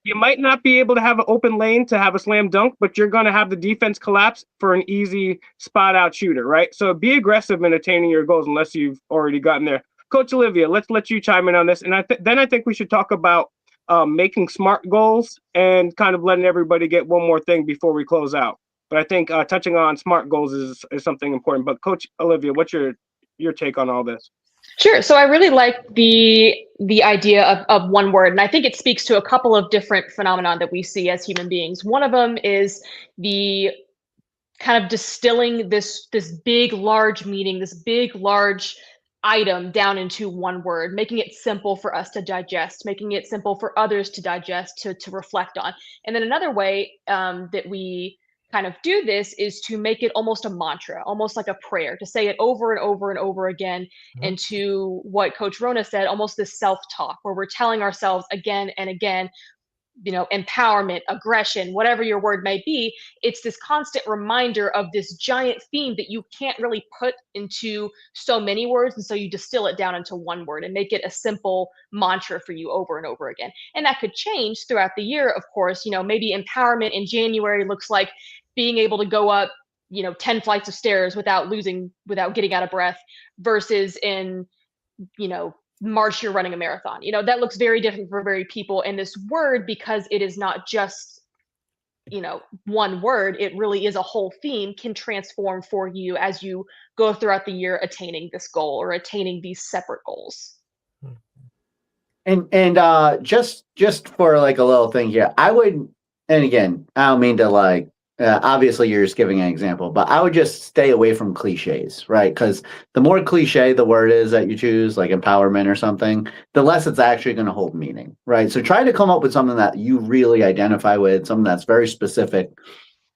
You might not be able to have an open lane to have a slam dunk, but you're going to have the defense collapse for an easy spot out shooter, right? So be aggressive in attaining your goals unless you've already gotten there. Coach Olivia, let's let you chime in on this. And then I think we should talk about making SMART goals and kind of letting everybody get one more thing before we close out. But I think touching on SMART goals is something important. But Coach Olivia, what's your take on all this? Sure. So I really like the idea of one word, and I think it speaks to a couple of different phenomena that we see as human beings. One of them is the kind of distilling this big, large meaning, this big, large item down into one word, making it simple for us to digest, making it simple for others to digest, to reflect on. And then another way that we kind of do this is to make it almost a mantra, almost like a prayer, to say it over and over and over again. And to what Coach Rona said, almost this self-talk where we're telling ourselves again and again, empowerment, aggression, whatever your word may be. It's this constant reminder of this giant theme that you can't really put into so many words. And so you distill it down into one word and make it a simple mantra for you over and over again. And that could change throughout the year, of course. Maybe empowerment in January looks like being able to go up 10 flights of stairs without getting out of breath, versus in March you're running a marathon. That looks very different for very people. And this word, because it is not just one word, it really is a whole theme, can transform for you as you go throughout the year attaining this goal or attaining these separate goals. And just for like a little thing here, I would, and again, I don't mean to like, obviously you're just giving an example, but I would just stay away from cliches, right? Because the more cliche the word is that you choose, like empowerment or something, the less it's actually going to hold meaning, right? So try to come up with something that you really identify with, something that's very specific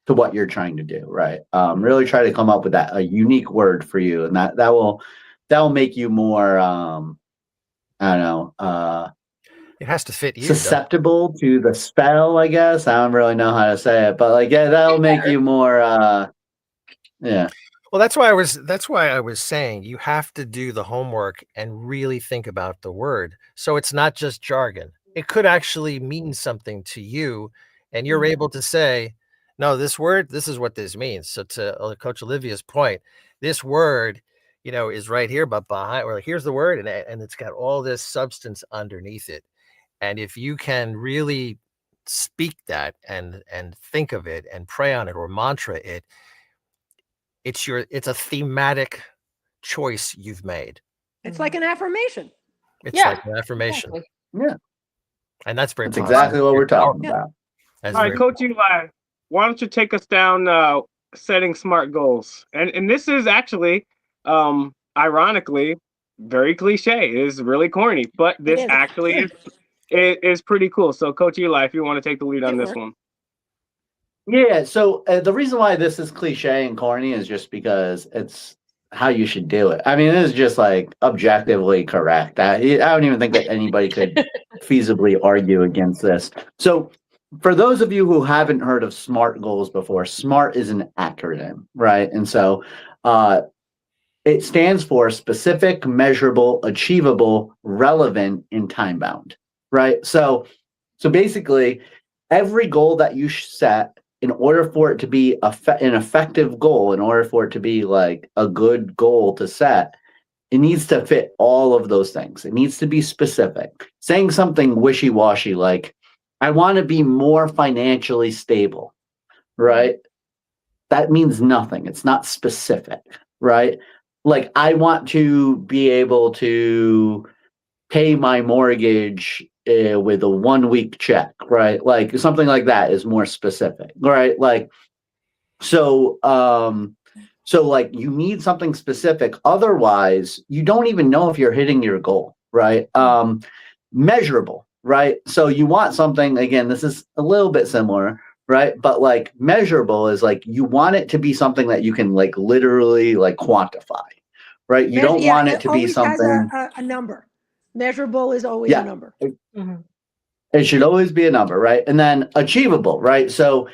to what you're trying to do, right? Really try to come up with a unique word for you, and that will make you more I don't know, It has to fit you. doesn't it? susceptible to the spell, I guess. I don't really know how to say it, but like, yeah, that'll make you more, yeah. Well, that's why I was saying you have to do the homework and really think about the word. So it's not just jargon. It could actually mean something to you, and you're able to say, no, this word, this is what this means. So to Coach Olivia's point, this word, is right here, but behind, or here's the word, and it's got all this substance underneath it. And if you can really speak that and think of it and pray on it or mantra it, it's a thematic choice you've made. It's like an affirmation. It's Yeah, like an affirmation. Exactly. Yeah, And that's very that's powerful. exactly what we're talking Yeah. about. That's All right, very Coach Eli, why don't you take us down setting SMART goals? And this is actually, ironically, very cliche. It is really corny, but this is. actually is pretty cool. So, Coach Eli, if you want to take the lead on this Sure. one. Yeah, so the reason why this is cliche and corny is just because it's how you should do it. I mean, it is just like objectively correct. I don't even think that anybody could feasibly argue against this. So, for those of you who haven't heard of SMART goals before, SMART is an acronym, right? And so, it stands for specific, measurable, achievable, relevant, and time bound, right? So basically, every goal that you set, in order for it to be an effective goal, in order for it to be like a good goal to set, it needs to fit all of those things. It needs to be specific. Saying something wishy-washy like, I want to be more financially stable, right? That means nothing. It's not specific, right? Like, I want to be able to pay my mortgage with a 1 week check, right? Like something like that is more specific, right? Like, so like you need something specific. Otherwise, you don't even know if you're hitting your goal, right? Measurable, right? So you want something, again, this is a little bit similar, right? But like measurable is like you want it to be something that you can like literally like quantify, right? You don't want it to be always something. has a number. Measurable is always a number. It should always be a number, right? And then achievable, right? So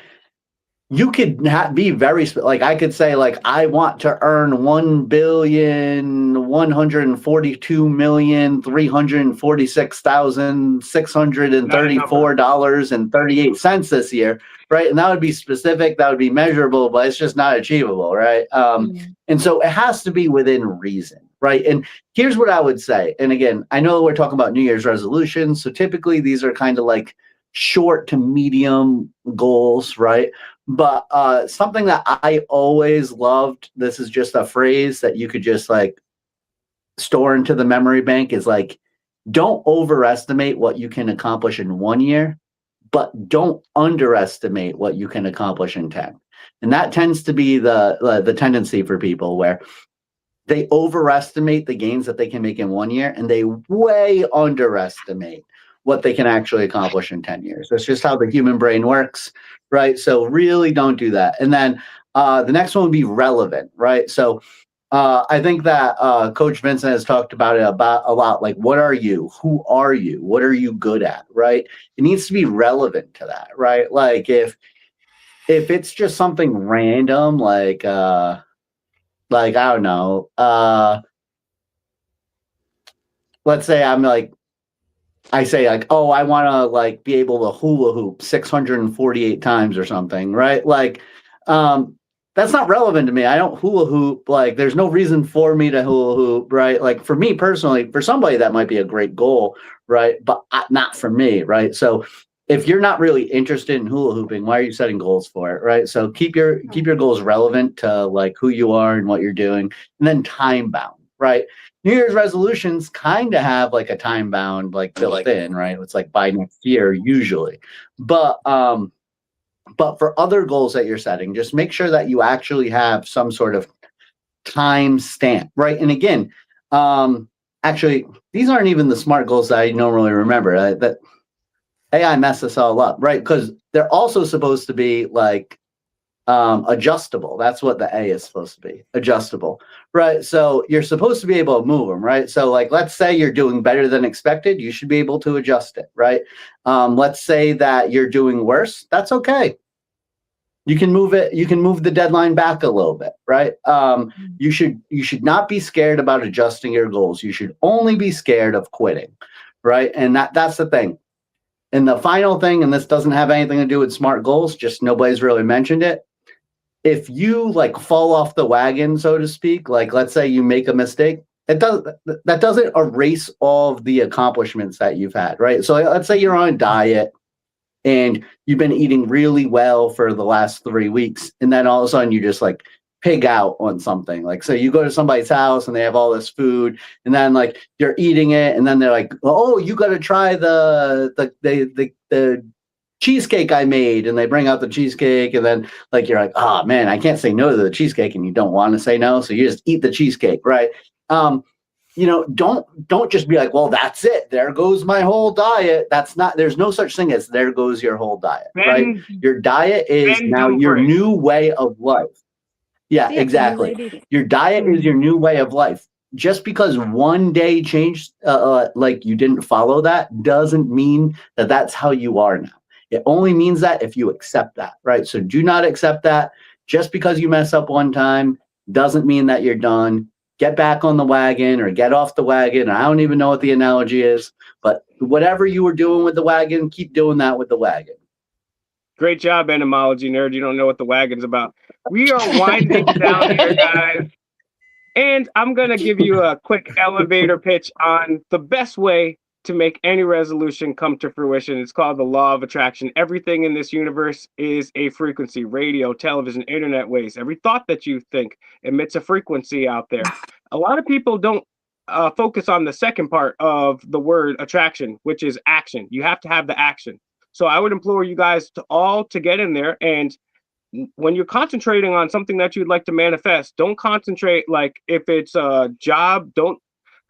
you could be very like, I could say like, I want to earn $1,142,346,634.38 this year, right? And that would be specific, that would be measurable, but it's just not achievable, right? And so it has to be within reason, right? And here's what I would say. And again, I know we're talking about New Year's resolutions, so typically these are kind of like short to medium goals, right? But something that I always loved, this is just a phrase that you could just like store into the memory bank, is like, don't overestimate what you can accomplish in 1 year, but don't underestimate what you can accomplish in 10. And that tends to be the tendency for people, where they overestimate the gains that they can make in 1 year, and they way underestimate what they can actually accomplish in 10 years. That's just how the human brain works, right? So really don't do that. And then the next one would be relevant, right? So I think that Coach Vincent has talked about it a lot. Like, what are you? Who are you? What are you good at, right? It needs to be relevant to that, right? Like if it's just something random, like I don't know, let's say I say like, oh, I want to like be able to hula hoop 648 times or something, right? Like, that's not relevant to me. I don't hula hoop. Like, there's no reason for me to hula hoop, right? Like, for me personally, for somebody that might be a great goal, right? But not for me, right? So if you're not really interested in hula hooping, why are you setting goals for it, right? So keep your goals relevant to like who you are and what you're doing, and then time bound, right? New Year's resolutions kind of have like a time bound, like built in, right? It's like by next year usually. But for other goals that you're setting, just make sure that you actually have some sort of time stamp, right? And again, actually, these aren't even the SMART goals that I normally remember. That AI messed us all up, right? Because they're also supposed to be like adjustable. That's what the A is supposed to be, adjustable, right? So you're supposed to be able to move them, right? So like, let's say you're doing better than expected, you should be able to adjust it, right? Let's say that you're doing worse. That's okay. You can move it. You can move the deadline back a little bit, right? You should not be scared about adjusting your goals. You should only be scared of quitting, right? And that's the thing. And the final thing, and this doesn't have anything to do with SMART goals, just nobody's really mentioned it. If you like fall off the wagon, so to speak, like let's say you make a mistake, that doesn't erase all of the accomplishments that you've had, right? So let's say you're on a diet and you've been eating really well for the last 3 weeks, and then all of a sudden you just like pig out on something. Like, so you go to somebody's house and they have all this food, and then like you're eating it, and then they're like, "Oh, you got to try the cheesecake I made," and they bring out the cheesecake, and then like you're like, "Oh man, I can't say no to the cheesecake," and you don't want to say no, so you just eat the cheesecake, right? Don't just be like, "Well, that's it. There goes my whole diet." That's not. There's no such thing as there goes your whole diet, right? Your diet is now your new way of life. Yeah, exactly. Your diet is your new way of life. Just because one day changed, like you didn't follow that, doesn't mean that that's how you are now. It only means that if you accept that, right? So do not accept that. Just because you mess up one time doesn't mean that you're done. Get back on the wagon or get off the wagon. I don't even know what the analogy is, but whatever you were doing with the wagon, keep doing that with the wagon. Great job, etymology nerd. You don't know what the wagon's about. We are winding down here, guys. And I'm going to give you a quick elevator pitch on the best way to make any resolution come to fruition. It's called the law of attraction. Everything in this universe is a frequency: radio, television, internet waves. Every thought that you think emits a frequency out there. A lot of people don't focus on the second part of the word attraction, which is action. You have to have the action. So I would implore you guys to get in there, and when you're concentrating on something that you'd like to manifest, don't concentrate like if it's a job, don't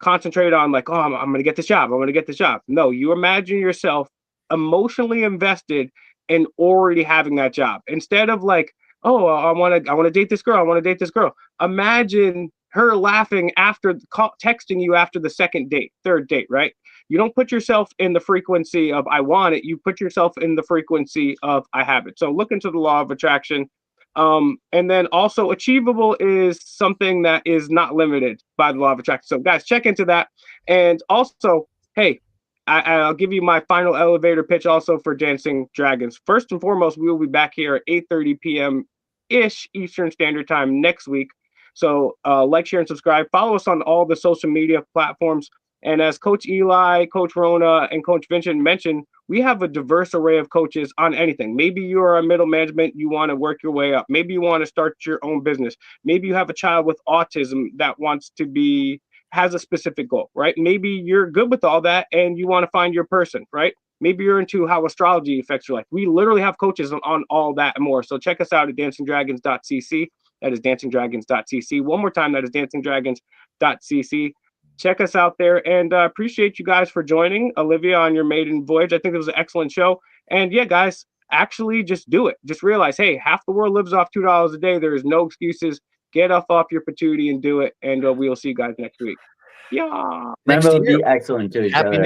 concentrate on like, "Oh, I'm going to get this job. I'm going to get this job." No, you imagine yourself emotionally invested in already having that job. Instead of like, "Oh, I want to date this girl. I want to date this girl." Imagine her laughing after texting you after the second date, third date, right? You don't put yourself in the frequency of "I want it." You put yourself in the frequency of "I have it." So look into the law of attraction. And then also, achievable is something that is not limited by the law of attraction. So guys, check into that. And also, hey, I'll give you my final elevator pitch also for Dancing Dragons. First and foremost, we will be back here at 8:30 p.m. ish Eastern Standard Time next week. So like, share, and subscribe. Follow us on all the social media platforms. And as Coach Eli, Coach Rona, and Coach Vincent mentioned, we have a diverse array of coaches on anything. Maybe you are a middle management, you want to work your way up. Maybe you want to start your own business. Maybe you have a child with autism that has a specific goal, right? Maybe you're good with all that and you want to find your person, right? Maybe you're into how astrology affects your life. We literally have coaches on all that and more. So check us out at DancingDragons.CC. That is DancingDragons.CC. One more time, that is DancingDragons.CC. Check us out there, and appreciate you guys for joining Olivia on your maiden voyage. I think it was an excellent show. And yeah, guys, actually just do it. Just realize, hey, half the world lives off $2 a day. There is no excuses. Get off your patootie and do it. And we will see you guys next week. Yeah. Remember to be excellent to each other.